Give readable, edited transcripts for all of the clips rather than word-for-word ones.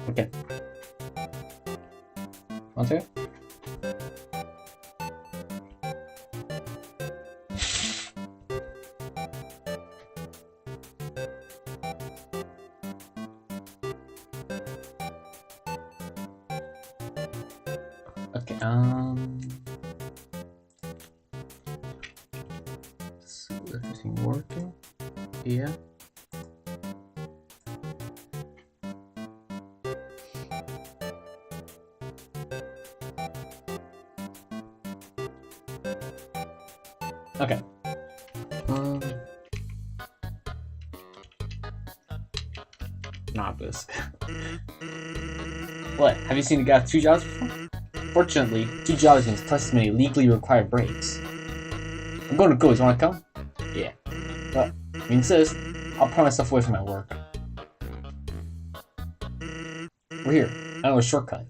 Okay. Want to? Okay, is everything working? Yeah. Okay. Not this. What? Have you seen a guy with 2 jobs before? Fortunately, 2 jobs means twice as many legally required breaks. I'm going to go. Do you want to come? Yeah. But if you insist, I'll put myself away from my work. We're here. I know a shortcut.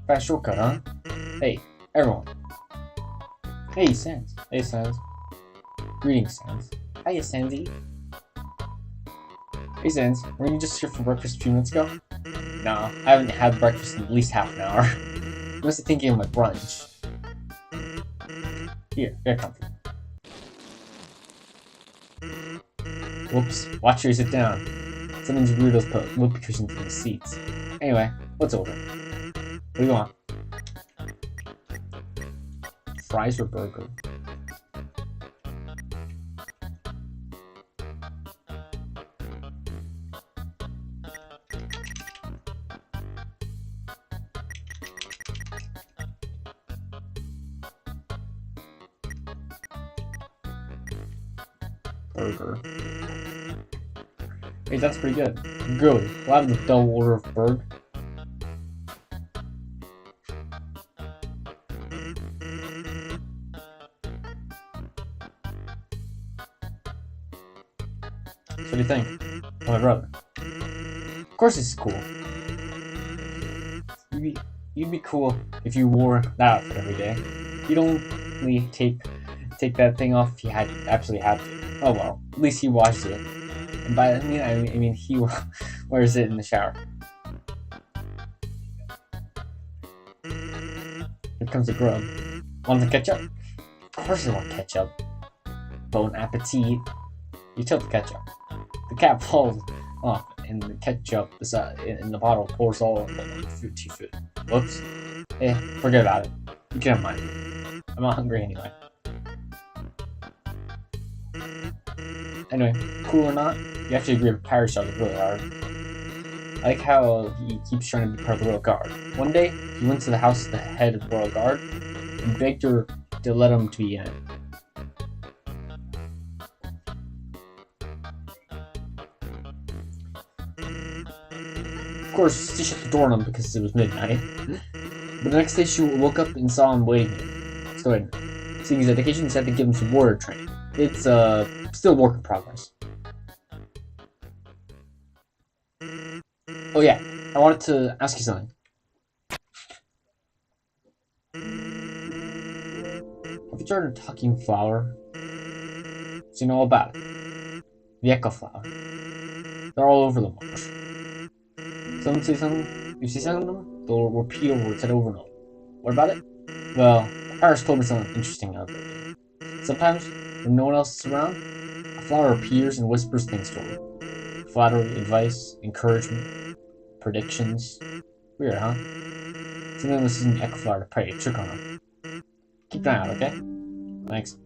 Fast shortcut, huh? Hey, everyone. Hey, Sans. Hey, Sans. Greetings, Sans. Hiya, Sandy. Hey, Sans. Weren't you just here for breakfast a few minutes ago? Nah, I haven't had breakfast in at least half an hour. You must be thinking of my brunch. Here, get comfy. Whoops, watch where you sit down. Sometimes weirdos put whoopee cushions in the seats. Anyway, what's over? What do you want? Fries or burger? Burger. Hey, that's pretty good. Good. We'll have the double order of burger. So what do you think? Oh, my brother. Of course it's cool. You'd be cool if you wore that outfit every day. You'd only take that thing off if you absolutely had to. Oh well, at least he washes it. And by I mean he wears it in the shower. Here comes the grub. Want the ketchup? Of course you want ketchup. Bon appetit. You tilt the ketchup. The cap falls off, and the ketchup is in the bottle pours all over the food. Whoops. Eh, forget about it. You can have mine. I'm not hungry anyway. Anyway, cool or not, you have to agree with Pirate Shop is really hard. I like how he keeps trying to be part of the Royal Guard. One day, he went to the house of the head of the Royal Guard and begged her to let him to be in. Of course, she shut the door on him because it was midnight. But the next day, she woke up and saw him waiting. So, seeing his dedication, she had to give him some warrior training. It's still a work in progress. Oh yeah, I wanted to ask you something. Have you tried a talking flower? So you know all about it. The echo flower. They're all over the marsh. Someone say something, you see some of them, they'll repeat over it, said over and over. What about it? Well, Paris told me something interesting out there. Sometimes, when no one else is around, a flower appears and whispers things to her. Flattery, advice, encouragement, predictions. Weird, huh? Something this isn't echo flower to play a trick on her. Keep an eye out, okay? Thanks.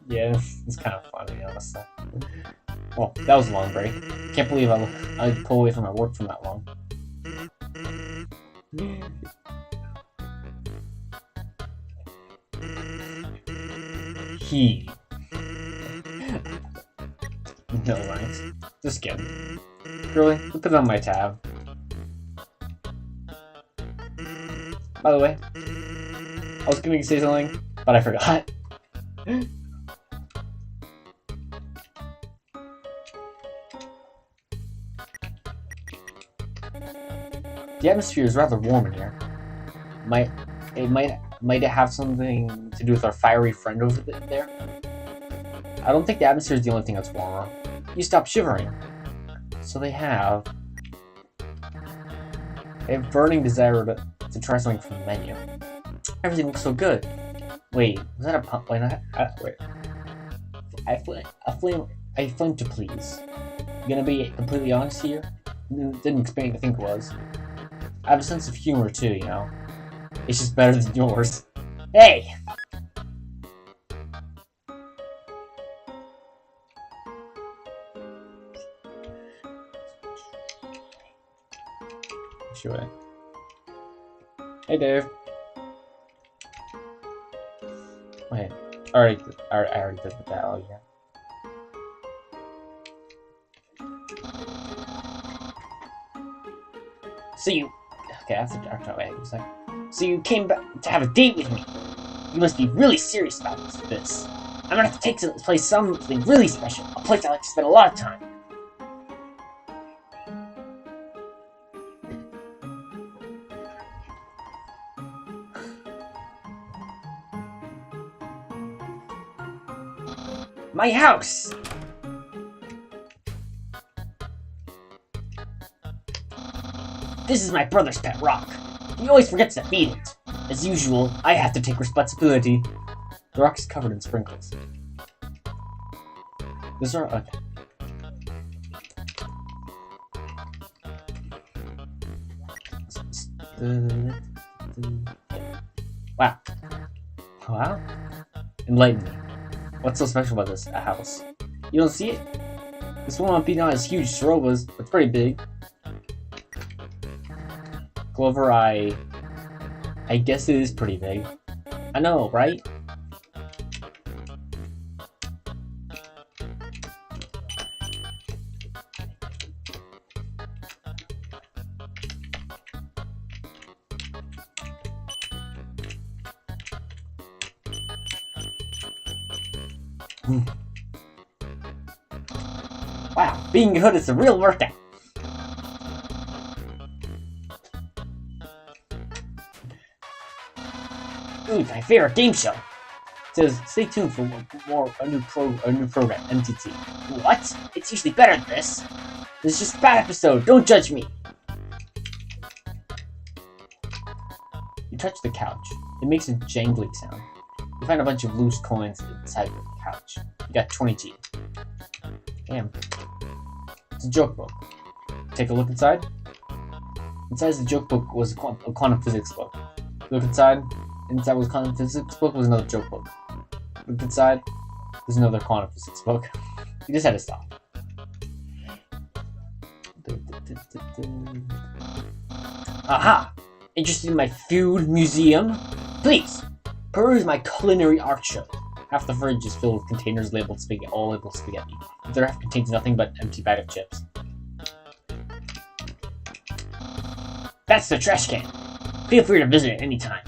Yeah, it's kind of funny, honestly. Well, that was a long break. Can't believe I pull away from my work for that long. He. No thanks. Just kidding. Really? Put it on my tab. By the way, I was gonna say something, but I forgot. The atmosphere is rather warm in here. Might it have something to do with our fiery friend over there? I don't think the atmosphere is the only thing that's warmer. You stop shivering. So they have a burning desire to try something from the menu. Everything looks so good. Wait, was that a pump? Wait, wait. A flame to please. You gonna be completely honest here? Didn't expect to think it was. I have a sense of humor too, you know. It's just better than yours. Hey! Sure. Hey, Dave. Wait, I already did the battle, yeah. So you... Okay, after wait a second. So you came back to have a date with me. You must be really serious about this. I'm gonna have to take this place something really special. A place I like to spend a lot of time. My house! This is my brother's pet rock. He always forgets to feed it. As usual, I have to take responsibility. The rock is covered in sprinkles. This are okay. Wow. Wow. Enlighten me. What's so special about this house? You don't see it? This one might be not as huge as Rova's, but it's pretty big. Clover, I guess it is pretty big. I know, right? Wow, being good is a real workout. Ooh, my favorite game show. It says, stay tuned for more a new program, MTT. What? It's usually better than this. This is just a bad episode. Don't judge me. You touch the couch. It makes a jangling sound. You find a bunch of loose coins inside the couch. You got 20G. Damn. It's a joke book. Take a look inside. Inside the joke book was a quantum physics book. Look inside. Inside was a quantum physics book, was another joke book. Look inside. There's another quantum physics book. You just had to stop. Aha! Interested in my food museum? Please! Peruse my culinary art show. Half the fridge is filled with containers labeled spaghetti, all labeled spaghetti. The other half contains nothing but empty bag of chips. That's the trash can. Feel free to visit it anytime.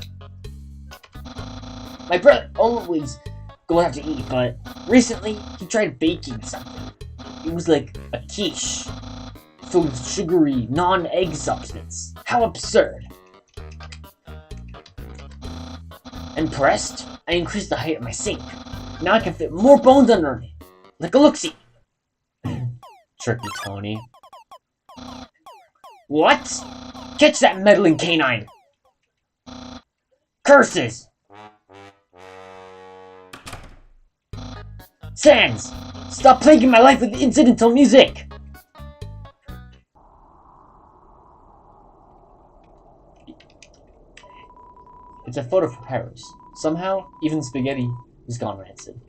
My brother always goes out to eat, but recently he tried baking something. It was like a quiche filled with sugary, non-egg substance. How absurd! Impressed? I increased the height of my sink. Now I can fit more bones under it. Like a look-see. Tricky Tony. What? Catch that meddling canine! Curses! Sans! Stop plaguing my life with incidental music! It's a photo from Paris. Somehow, even spaghetti is gone rancid.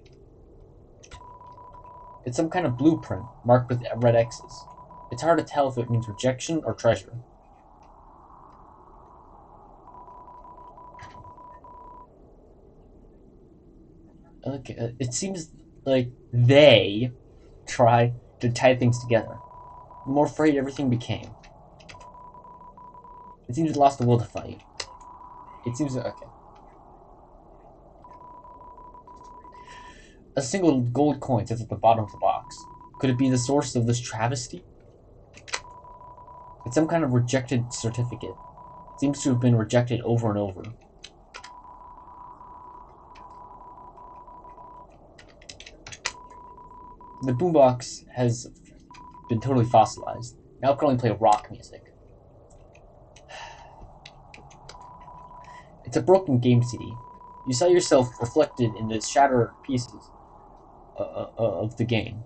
It's some kind of blueprint, marked with red X's. It's hard to tell if it means rejection or treasure. Okay, it seems like they try to tie things together. The more frayed everything became. It seems it lost the will to fight. It seems okay. A single gold coin sits at the bottom of the box. Could it be the source of this travesty? It's some kind of rejected certificate. Seems to have been rejected over and over. The boombox has been totally fossilized. Now it can only play rock music. It's a broken game CD. You saw yourself reflected in the shattered pieces of the game.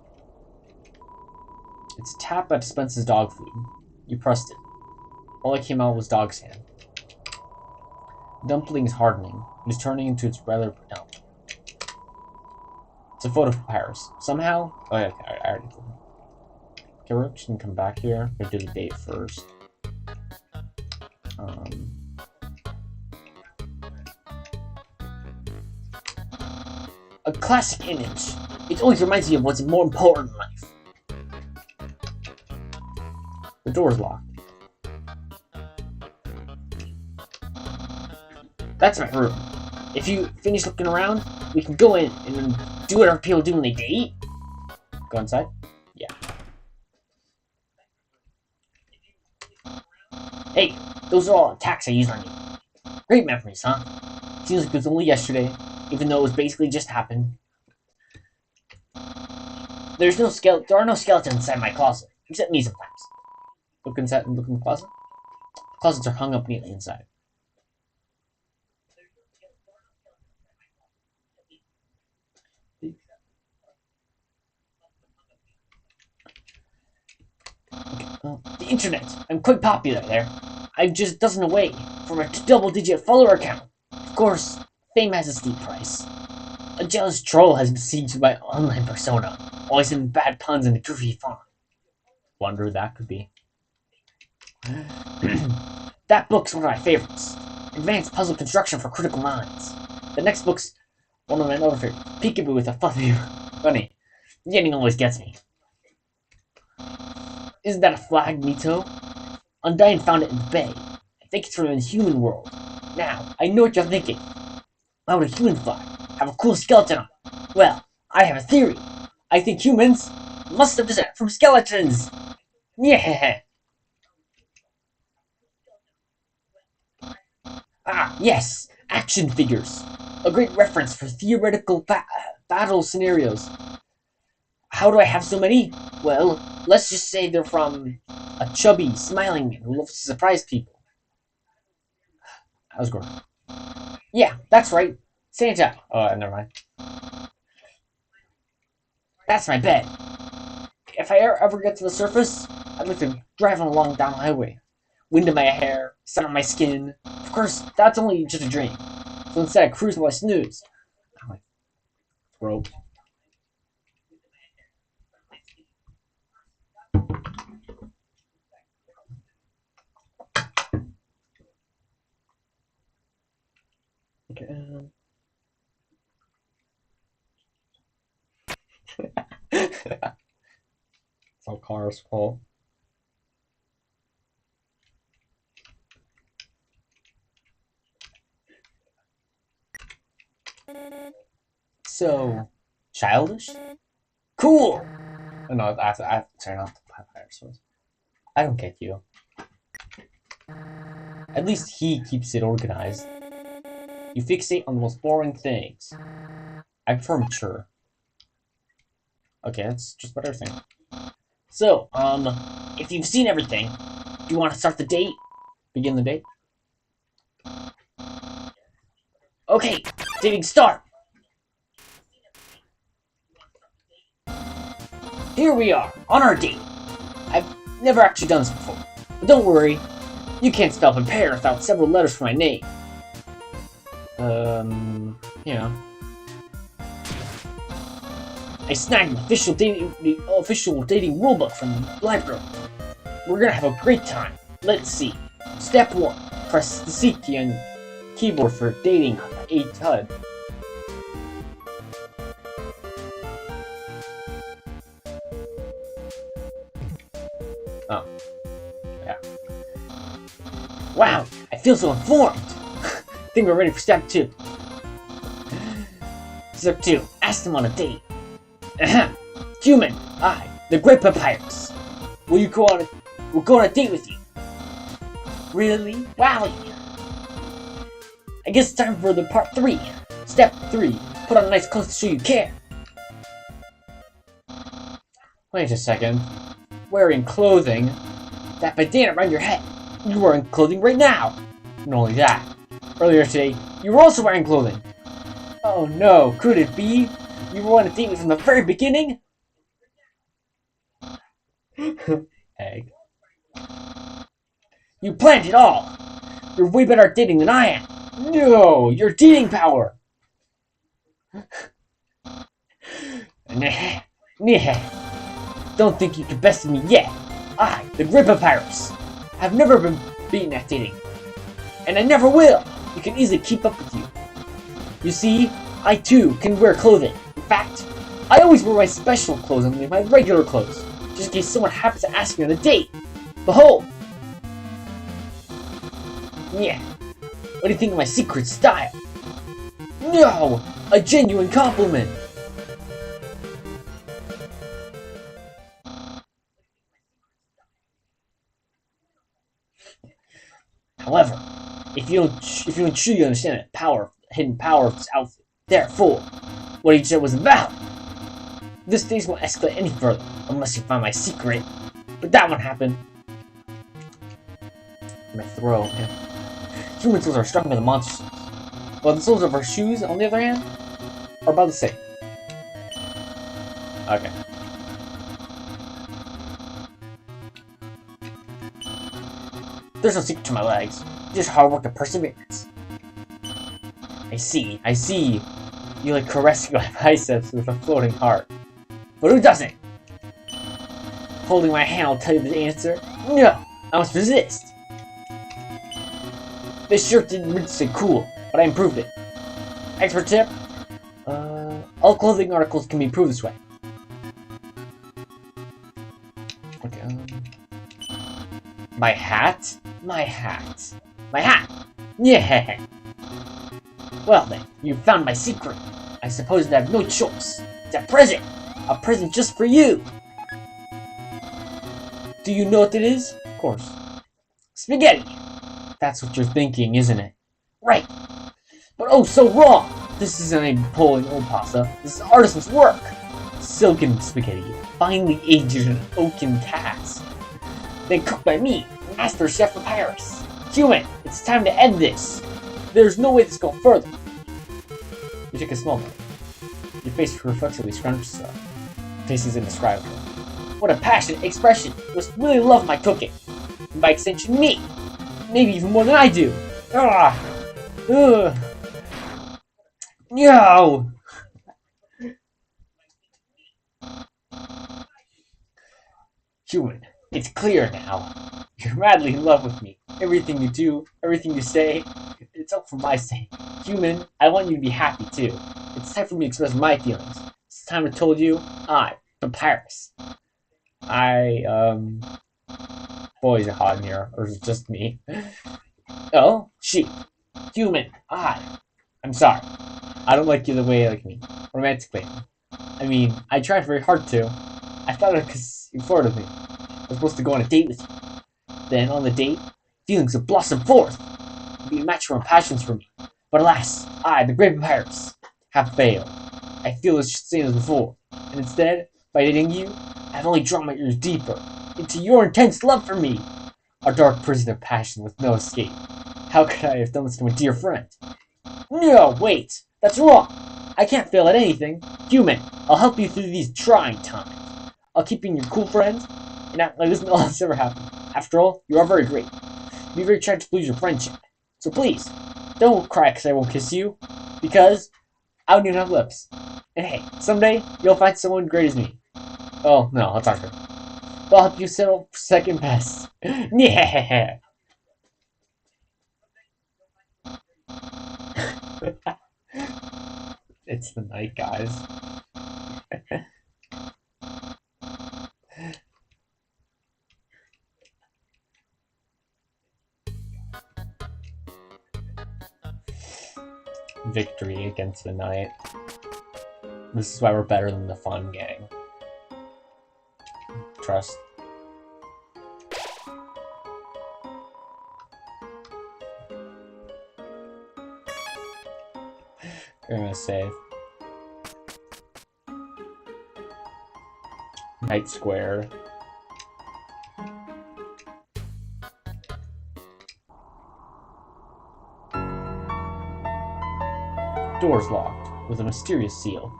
It's a tap that dispenses dog food. You pressed it. All that came out was dog's hand. Dumpling is hardening. It is turning into its regular dump. It's a photo of Paris. Somehow... Oh, yeah, okay, I already did. Okay, we're just gonna come back here. We're gonna do the date first. A classic image. It always reminds me of what's more important in life. The door's locked. That's my room. If you finish looking around, we can go in and do whatever people do when they date. Go inside? Yeah. Hey, those are all attacks I used on you. Great memories, huh? Seems like it was only yesterday, even though it was basically just happened. There are no skeletons inside my closet, except me sometimes. Look in the closet. Closets are hung up neatly inside. The internet. I'm quite popular there. I'm just a dozen away from a double-digit follower count. Of course, fame has a steep price. A jealous troll has besieged my online persona, always in bad puns and a goofy font. Wonder who that could be. That book's one of my favorites. Advanced Puzzle Construction for Critical Minds. The next book's one of my other favorites. Peekaboo with a funny. The ending always gets me. Isn't that a flag, Mito? Undyne found it in the bay. I think it's from the human world. Now, I know what you're thinking. Why would a human flag have a cool skeleton on it? Well, I have a theory. I think humans must have descended from skeletons. Yeah. Ah, yes, action figures. A great reference for theoretical battle scenarios. How do I have so many? Well, let's just say they're from a chubby, smiling man who loves to surprise people. How's going? Yeah, that's right. Santa. Oh, never mind. That's my bed. If I ever get to the surface, I'd like to drive along down the highway. Wind in my hair, sun on my skin. Of course, that's only just a dream. So instead, I cruise while I snooze. Oh, my throat. Okay. It's all cars fault. So, childish? Cool! Oh, no, I have to turn off the fire source. I don't get you. At least he keeps it organized. You fixate on the most boring things. I prefer mature. Okay, that's just about everything. So, if you've seen everything, do you want to start the date? Begin the date? Okay, dating start! Here we are, on our date. I've never actually done this before. But don't worry, you can't spell prepare without several letters for my name. Yeah. I snagged an official dating rulebook from the library. We're gonna have a great time. Let's see. Step 1. Press the C key on keyboard for dating HUD. Oh. Yeah. Wow, I feel so informed. I think we're ready for step 2. Step 2. Ask them on a date. Human, I, the Great Papyrus. We'll go on a date with you. Really? Wow. I guess it's time for the part 3. Step 3. Put on nice clothes to show you care. Wait a second. Wearing clothing? That bandana around your head. You're wearing clothing right now. Not only that, earlier today, you were also wearing clothing. Oh no, could it be? You were on a date with from the very beginning? Egg. You planned it all! You're way better at dating than I am! No, your dating power! Nah, nah. Don't think you can best me yet. I, the Great Papyrus, have never been beaten at dating. And I never will! You can easily keep up with you. You see, I too can wear clothing. In fact, I always wear my special clothes underneath my regular clothes, just in case someone happens to ask me on a date. Behold! Yeah. What do you think of my secret style? No! A genuine compliment! However, if you don't truly understand the hidden power of this outfit, therefore, what he said was about, this stage won't escalate any further unless you find my secret. But that won't happen. My throw. Human souls are stronger than monsters, while the souls of our shoes, on the other hand, are about the same. Okay. There's no secret to my legs, just hard work and perseverance. I see. You like caressing my biceps with a floating heart. But who doesn't? Holding my hand will tell you the answer. No, I must resist. This shirt didn't really say cool, but I improved it. Expert tip? All clothing articles can be improved this way. Okay, my hat? My hat. Yeah! Well then, you found my secret. I suppose I have no choice. It's a present! A present just for you! Do you know what it is? Of course. Spaghetti! That's what you're thinking, isn't it? Right! But oh, so wrong! This isn't a Napoleon old pasta. This is artisan's work! Silken spaghetti, finely aged in oaken casks. Then cooked by me, Master Chef Papyrus. Human, it's time to end this. There's no way this can go further. You take a small bite. Your face reflexively scrunches up. Face is indescribable. What a passionate expression! You must really love my cooking. And by extension, me. Maybe even more than I do. Ugh. Ugh. No! Human, it's clear now. You're madly in love with me. Everything you do, everything you say, it's all for my sake. Human, I want you to be happy too. It's time for me to express my feelings. It's time I told you, I, Papyrus. Boys are hot in here, or is it just me? Oh, she. Human, I'm sorry. I don't like you the way you like me. Romantically. I mean, I tried very hard to. I thought it because you flirted with me. I was supposed to go on a date with you. Then, on the date, feelings would blossom forth. Be a match for my passions for me. But alas, I, the Great Papyrus, have failed. I feel the same as before. And instead, by dating you, I've only drawn my ears deeper into your intense love for me. A dark prison of passion with no escape. How could I have done this to a dear friend? No, wait! That's wrong! I can't fail at anything. Human, I'll help you through these trying times. I'll keep being your cool friend, and act like this all has ever happened. After all, you are very great. Be very trying to lose your friendship. So please, don't cry because I won't kiss you, because I don't even have lips. And hey, someday, you'll find someone great as me. Oh, no, I'll talk to her. But I'll help you settle for second best. Yeah! It's the night, guys. Victory against the night. This is why we're better than the fun gang. Trust. I'm gonna save. Knight Square. Door's locked, with a mysterious seal.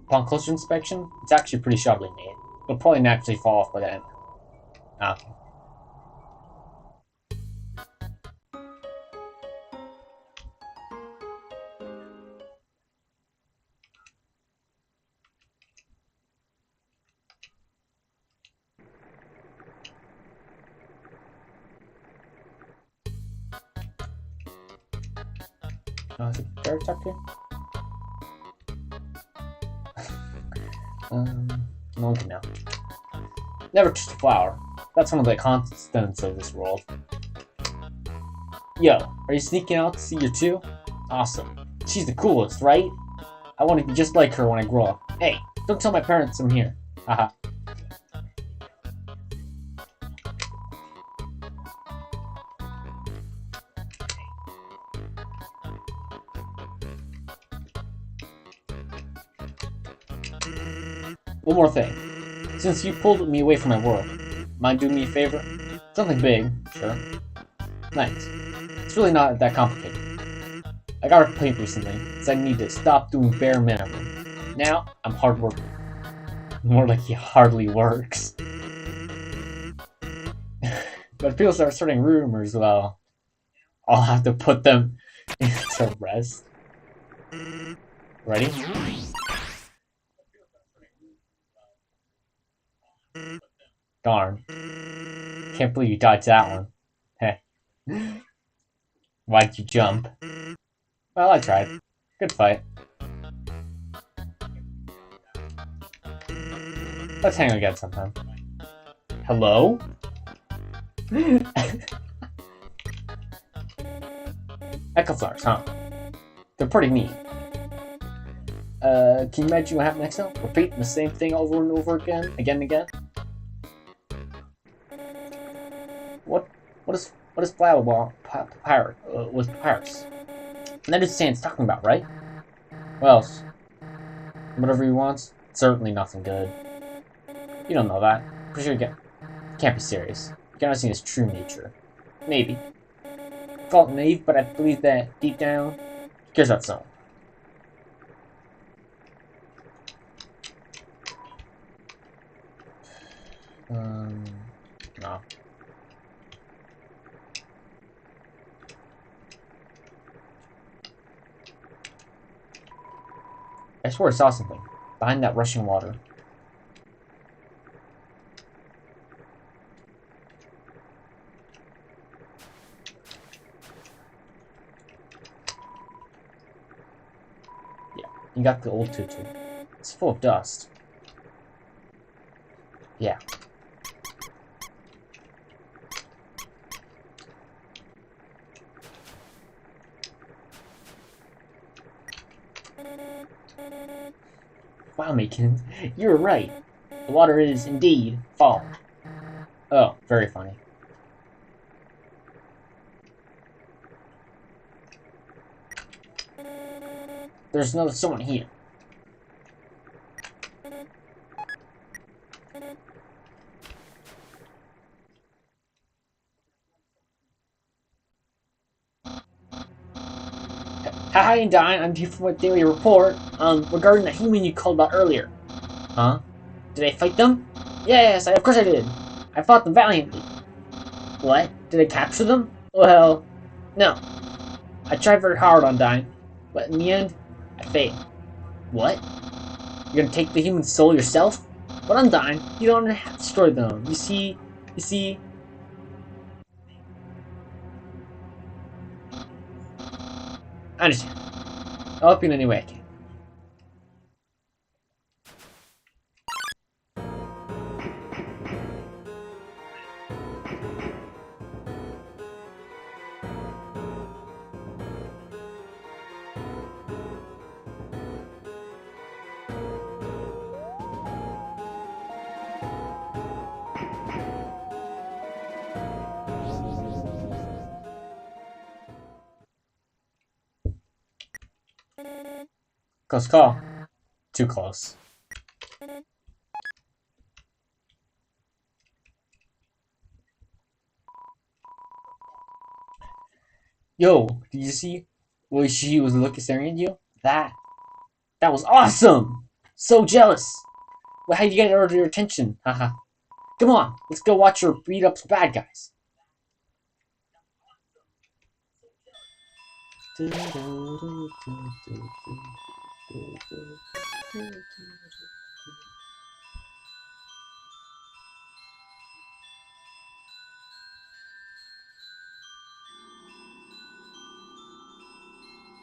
Upon closer inspection, it's actually pretty shoddily made. It'll probably naturally fall off by the end. Ah. Is it carrot tucked here? No one can know. Never touch a flower. That's one of the constants of this world. Yo, are you sneaking out to see your two? Awesome. She's the coolest, right? I want to be just like her when I grow up. Hey, don't tell my parents I'm here. Haha. One more thing. Since you pulled me away from my world, mind doing me a favor? Something big, sure. Nice. It's really not that complicated. I got a plate recently, so I need to stop doing bare minimum. Now, I'm hard working. More like he hardly works. But if people start starting rumors, well, I'll have to put them to rest. Ready? Darn. Can't believe you dodged that one. Heh. Why'd you jump? Well, I tried. Good fight. Let's hang again sometime. Hello? Echo flowers, huh? They're pretty neat. Can you imagine what happened next time? Repeating the same thing over and over again and again? What is Flower Pirate with pirates? And that is Sans talking about, right? Well, whatever he wants, certainly nothing good. You don't know that. Pretty sure you can't be serious. You cannot see his true nature. Maybe. I call it naive, but I believe that deep down, he cares about someone. No. I swear I saw something behind that rushing water. Yeah, you got the old Pt.2. It's full of dust. Yeah. Wow, Macon, you were right. The water is, indeed, falling. Oh, very funny. There's someone here. Hi, Undyne. I'm here for my daily report. Regarding the human you called about earlier. Huh? Did I fight them? Yes, of course I did. I fought them valiantly. What? Did I capture them? Well, no. I tried very hard, Undyne, but in the end, I failed. What? You're gonna take the human soul yourself? But Undyne, you don't have to destroy them. You see... I understand. I'll help you in any way I can. Close call. Too close. Yo, did you see what she was looking staring at you? That was awesome! So jealous! Well, how'd you get her attention? Haha. Come on, let's go watch her beat up some bad guys.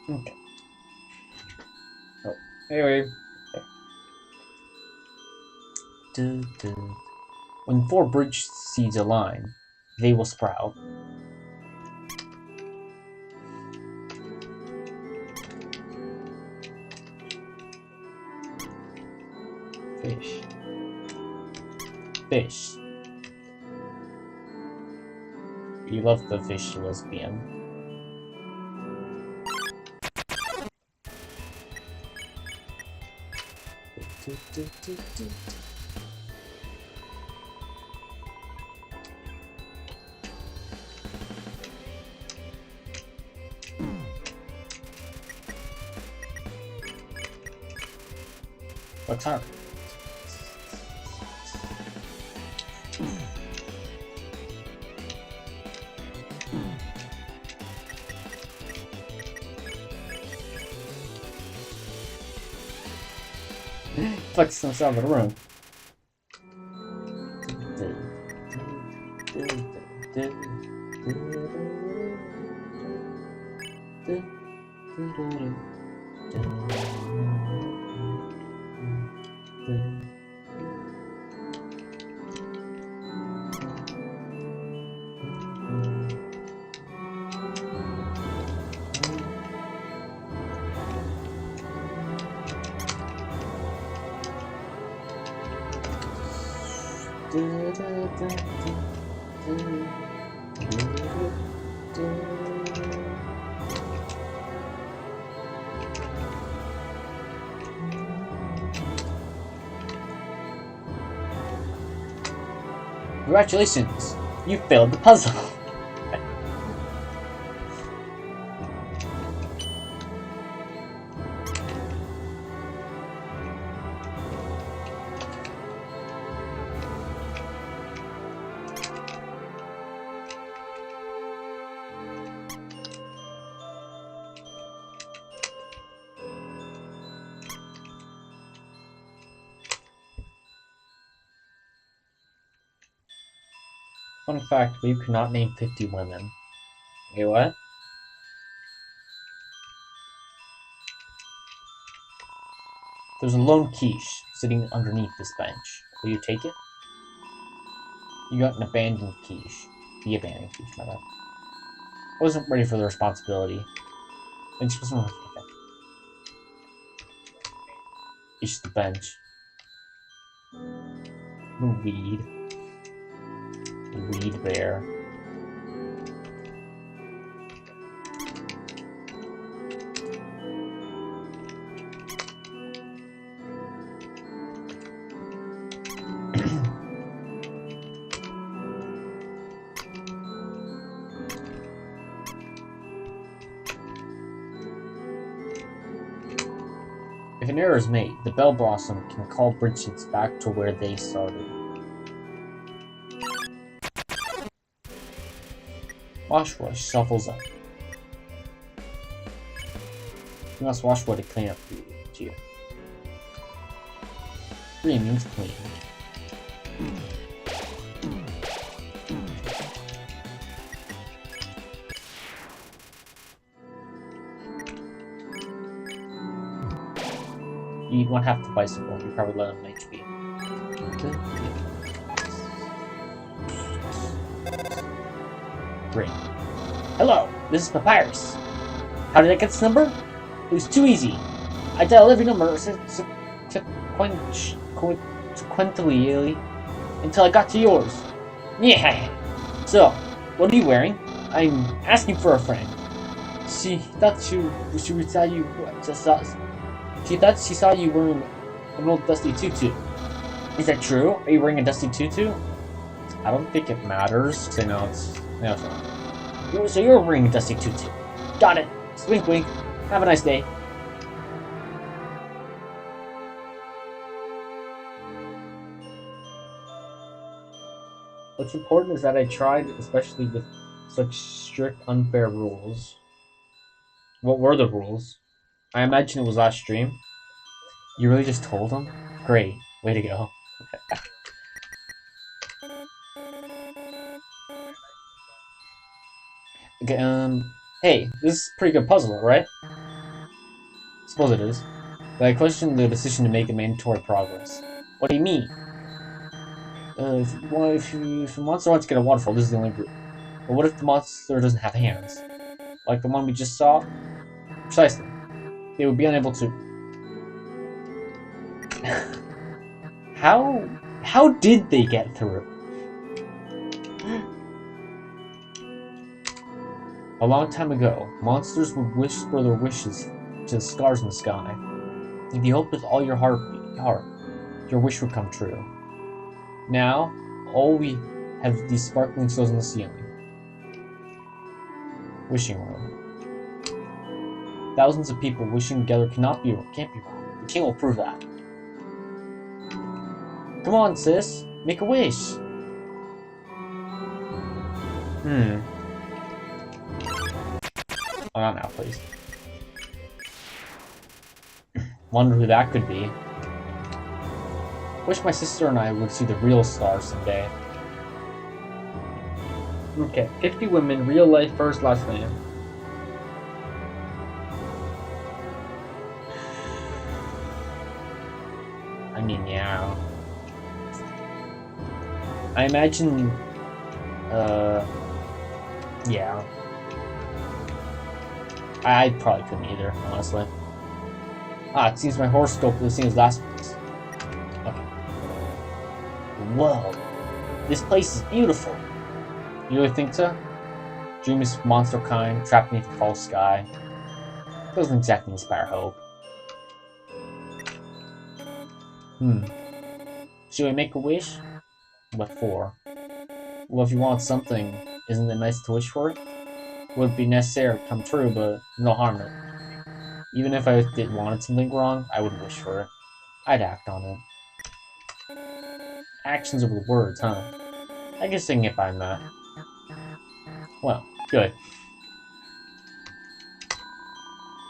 Okay. Oh, anyway. When 4 bridge seeds align, they will sprout. Fish. Fish. You love the fish lesbian. What's up? Flex himself in the room. Congratulations! You failed the puzzle! Fun fact, we could not name 50 women. Okay, what? There's a lone quiche sitting underneath this bench. Will you take it? You got an abandoned quiche. The abandoned quiche, my bad. I wasn't ready for the responsibility. And just wasn't okay. It's the bench. The weed. The weed bear. If an error is made, the Bell Blossom can call bridges back to where they started. Wash shuffles up. You must wash what to clean up for you. Green means clean. You eat 1/2 the bicycle, you probably let him HP. Great. Hello, this is Papyrus. How did I get this number? It was too easy. I dialed every number sequentially until I got to yours. Yeah. So, what are you wearing? I'm asking for a friend. She thought she would tell you She thought she saw you wearing an old dusty tutu. Is that true? Are you wearing a dusty tutu? I don't think it matters. So now it's wrong. So you're wearing a dusty tutu. Got it. Wink wink. Have a nice day. What's important is that I tried, especially with such strict, unfair rules. What were the rules? I imagine it was last stream. You really just told him? Great. Way to go. Okay, hey, this is a pretty good puzzle, right? Suppose it is. But I question the decision to make a mandatory progress. What do you mean? If a monster wants to get a waterfall, this is the only route. But what if the monster doesn't have hands? Like the one we just saw? Precisely. They would be unable to... How did they get through? A long time ago, monsters would whisper their wishes to the stars in the sky. If you hoped with all your heart, your wish would come true. Now, all we have is these sparkling stars on the ceiling. Wishing room. Thousands of people wishing together can't be wrong. The king will prove that. Come on, sis. Make a wish. Oh, not now, please. Wonder who that could be. Wish my sister and I would see the real stars someday. Okay, 50 women, real life, first, last name. I mean, yeah. I imagine, yeah. I probably couldn't either, honestly. It seems my horoscope was seen as last place. Okay. Whoa. This place is beautiful. You really think so? Dreamless monster kind, trapped beneath a false sky. Doesn't exactly inspire hope. Should we make a wish? What for? Well, if you want something, isn't it nice to wish for it? Would be necessary to come true, but no harm in it. Even if I wanted something wrong, I wouldn't wish for it. I'd act on it. Actions over the words, huh? I guess I can get behind that. Well, good.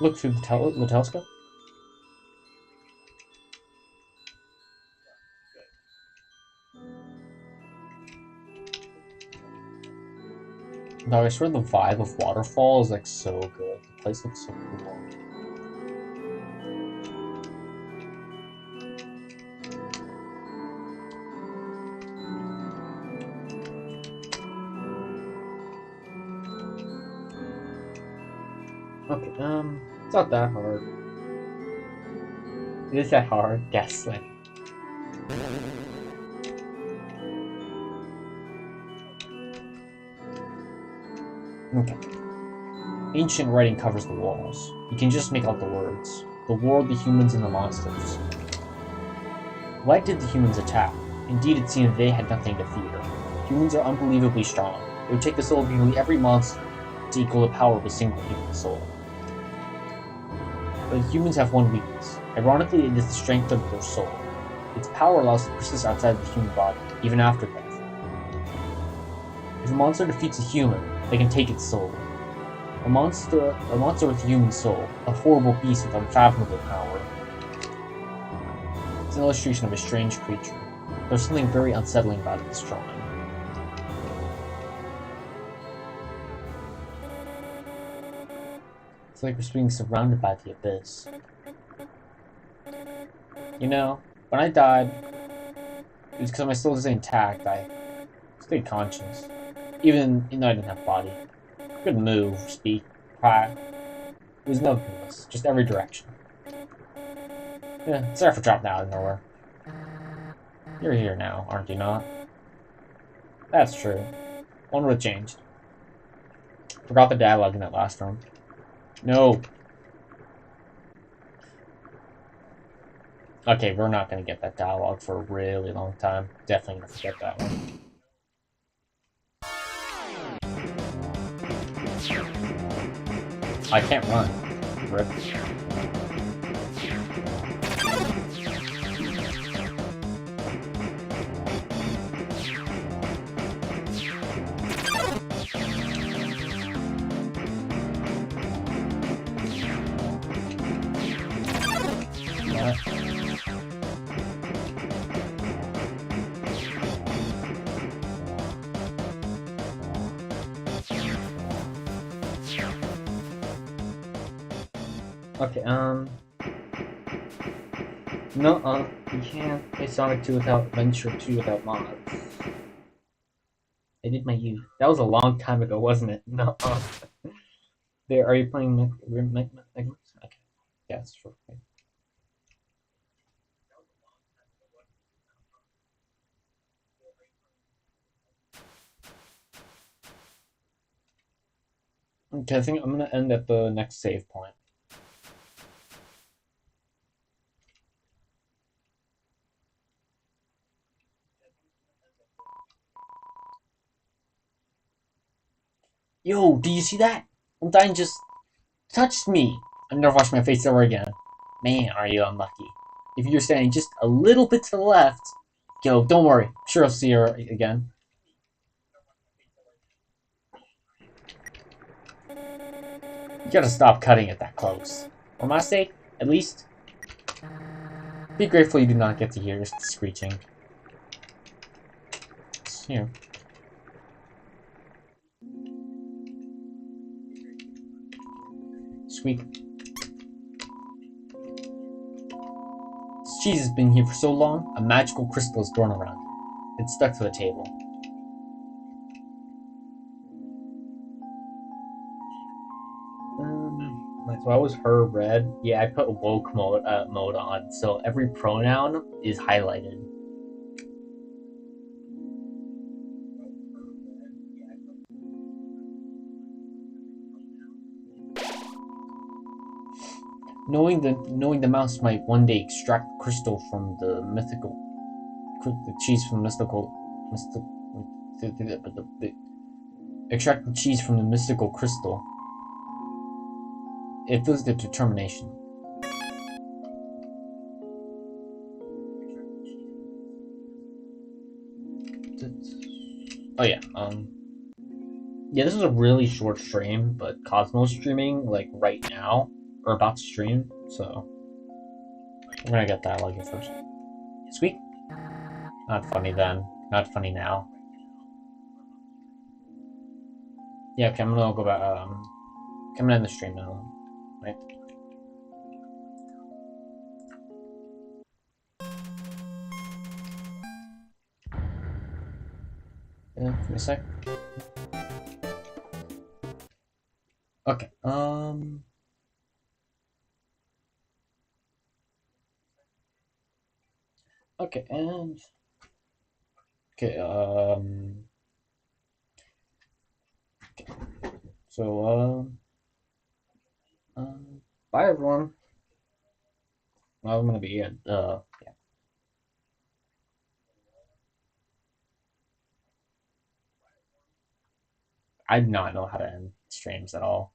Look through the telescope? No, I swear the vibe of Waterfall is like so good. The place looks so cool. Okay, it's not that hard. It is that hard, Gaslight. Okay. Ancient writing covers the walls. You can just make out the words. The war of the humans and the monsters. Why did the humans attack? Indeed, it seemed they had nothing to fear. Humans are unbelievably strong. It would take the soul of nearly every monster to equal the power of a single human soul. But humans have one weakness. Ironically, it is the strength of their soul. Its power allows it to persist outside the human body, even after death. If a monster defeats a human, they can take its soul. A monster with a human soul, a horrible beast with unfathomable power. It's an illustration of a strange creature. There's something very unsettling about this drawing. It's like we're being surrounded by the abyss. You know, when I died, it was because my soul was intact. I stayed conscious. Even though I didn't have a body. Couldn't move, speak, cry. It was motionless, just every direction. Yeah, sorry for dropping out of nowhere. You're here now, aren't you not? That's true. One would have changed. Forgot the dialogue in that last room. No. Okay, we're not gonna get that dialogue for a really long time. Definitely gonna forget that one. I can't run. Rip. Yeah. Okay, no, you can't play Sonic 2 without Venture 2 without mods. I did my youth. That was a long time ago, wasn't it? No, there, are you playing Okay, yes, sure. Okay, I think I'm gonna end at the next save point. Yo, do you see that? Undyne just touched me. I'm never washing my face ever again. Man, are you unlucky. If you're standing just a little bit to the left, yo, don't worry. I'm sure I'll see her again. You gotta stop cutting it that close. For my sake, at least, be grateful you do not get to hear the screeching. Here. Squeak. This cheese has been here for so long, a magical crystal is born around it. It's stuck to the table. So I was her red. Yeah, I put woke mode on, so every pronoun is highlighted. Knowing the mouse might one day extract crystal from the mythical, the cheese from extract the cheese from the mystical crystal. It feels the determination. Oh yeah, yeah, this is a really short stream, but Cosmo's streaming like right now, or about to stream, so we're gonna get that like first. Sweet. Not funny then. Not funny now. Yeah, okay, I'm gonna go back. Coming in the stream now. Right. Yeah, give me a sec. Okay. Okay, and okay. Okay. So bye everyone. Well, I'm gonna be yeah. I do not know how to end streams at all.